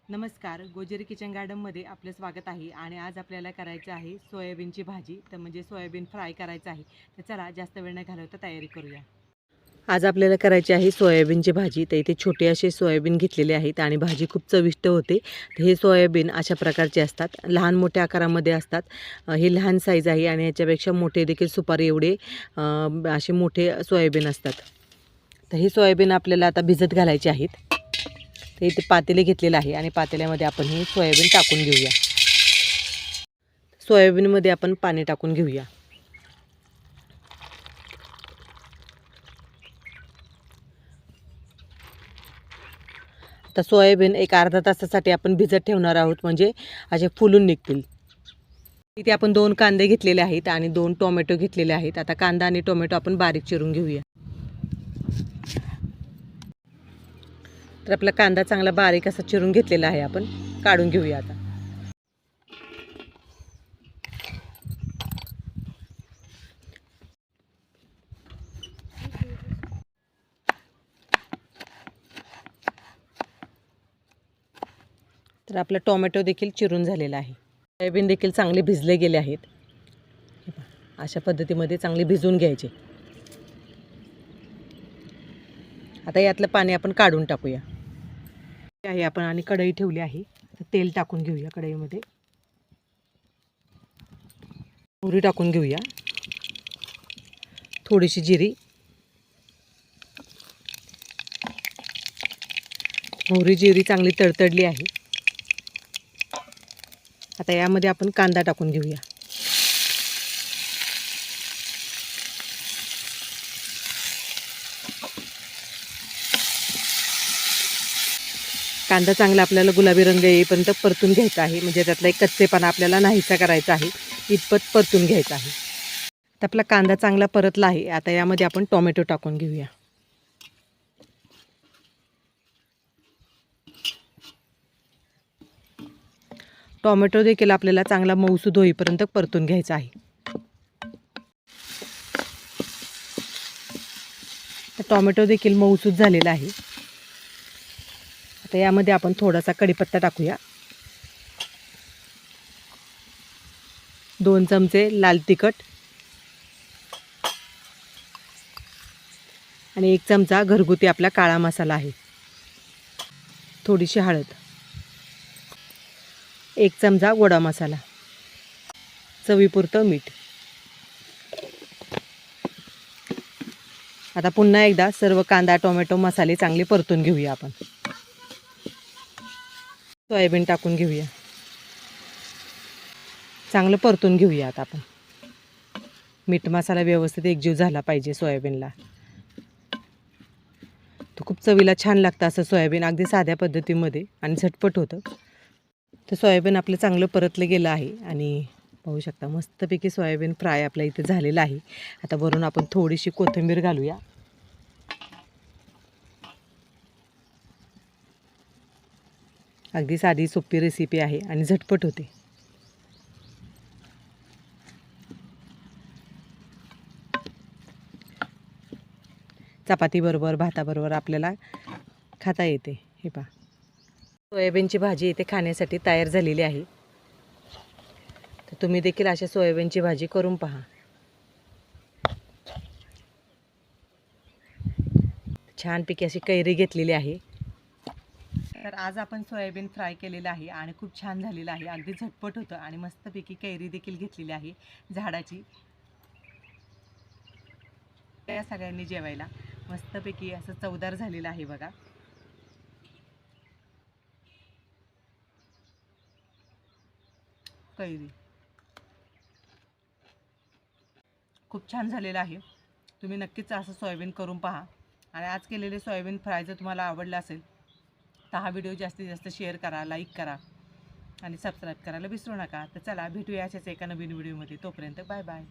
नमस्कार, गोजेरी किचन गार्डनमध्ये आपले स्वागत आहे. आणि आज आपल्याला करायचं आहे सोयाबीनची भाजी. तर म्हणजे सोयाबीन फ्राय करायचं आहे. तर चला जास्त वेळ न घालवता तयारी करूया. आज आपल्याला करायची आहे सोयाबीनची भाजी. तर इथे छोटे असे सोयाबीन घेतलेले आहेत आणि भाजी खूप चविष्ट होते. तर हे सोयाबीन अशा प्रकारचे असतात, लहान मोठ्या आकारामध्ये असतात. हे लहान साईज आहे आणि याच्यापेक्षा मोठे देखील सुपारी एवढे असे मोठे सोयाबीन असतात. तर हे सोयाबीन आपल्याला आता भिजत घालायचे आहेत. तर इथे पातेले घेतलेलं आहे आणि पातेल्यामध्ये आपण हे सोयाबीन टाकून घेऊया. सोयाबीनमध्ये आपण पाणी टाकून घेऊया. आता सोयाबीन एक अर्धा तासासाठी आपण भिजत ठेवणार आहोत, म्हणजे असे फुलून निघतील. इथे आपण 2 कांदे घेतलेले आहेत आणि 2 टोमॅटो घेतलेले आहेत. आता कांदा आणि टोमॅटो आपण बारीक चिरून घेऊया. तर आपला कांदा चांगला बारीक असा चिरून घेतलेला आहे, आपण काढून घेऊया आता. तर आपला टोमॅटो देखील चिरून झालेला आहे. सोयाबीन देखील चांगले भिजले गेले आहेत. अशा पद्धतीमध्ये चांगले भिजवून घ्यायचे. आता यातलं पाणी आपण काढून टाकूया. आहे आपण आणि कढई ठेवली आहे. तर तेल टाकून घेऊया. कढईमध्ये मोहरी टाकून घेऊया, थोडीशी जिरी. मोहरी जिरी चांगली तडतडली आहे. आता यामध्ये आपण कांदा टाकून घेऊया. कांदा चांगला आपल्याला गुलाबी रंग येईपर्यंत परतून घ्यायचा आहे, म्हणजे त्यातला एक कच्चेपणा आपल्याला नाहीसा करायचा आहे, इतपत परतून घ्यायचा आहे. तर आपला कांदा चांगला परतला आहे. आता यामध्ये आपण टोमॅटो टाकून घेऊया. टोमॅटो देखील आपल्याला चांगला मऊसूद होईपर्यंत परतून घ्यायचा आहे. तर टोमॅटो देखील मऊसूद झालेला आहे. आता यामध्ये आपण थोडासा कढीपत्ता टाकूया. 2 चमचे लाल तिखट आणि 1 चमचा घरगुती आपला काळा मसाला आहे. थोडीशी हळद, 1 चमचा गोडा मसाला, चवीपुरतं मीठ. आता पुन्हा एकदा सर्व कांदा टोमॅटो मसाले चांगले परतून घेऊया. आपण सोयाबीन टाकून घेऊया. चांगलं परतून घेऊया. आता आपण मीठ मसाला व्यवस्थित एकजीव झाला पाहिजे सोयाबीनला. तो खूप चवीला छान लागतं असं सोयाबीन, अगदी साध्या पद्धतीमध्ये आणि झटपट होतं. तर सोयाबीन आपलं चांगलं परतलं गेलं आहे आणि पाहू शकता मस्तपैकी सोयाबीन फ्राय आपल्या इथे झालेलं आहे. आता वरून आपण थोडीशी कोथिंबीर घालूया. अगदी साधी सोपी रेसिपी आहे आणि झटपट होते. चपातीबरोबर भाताबरोबर आपल्याला खाता येते. हे पहा, सोयाबीनची भाजी इथे खाण्यासाठी तयार झालेली आहे. तर तुम्ही देखील अशा सोयाबीनची भाजी करून पहा. छानपैकी अशी कैरी घेतलेली आहे. तर आज आपण सोयाबीन फ्राय केलेलं आहे आणि खूप छान झालेलं आहे. अगदी झटपट होतं आणि मस्तपैकी कैरी देखील घेतलेली आहे झाडाची. या सगळ्यांनी जेवायला मस्तपैकी असं चवदार झालेलं आहे बघा. कैरी खूप छान झालेलं आहे. तुम्ही नक्कीच असं सोयाबीन करून पहा. आणि आज केलेले सोयाबीन फ्राय जर तुम्हाला आवडला असेल तर हा व्हिडिओ जास्तीत जास्त शेअर करा, लाईक करा आणि सबस्क्राईब करायला विसरू नका. तर चला भेटूया अशाच एका नवीन व्हिडिओमध्ये. तोपर्यंत बाय बाय.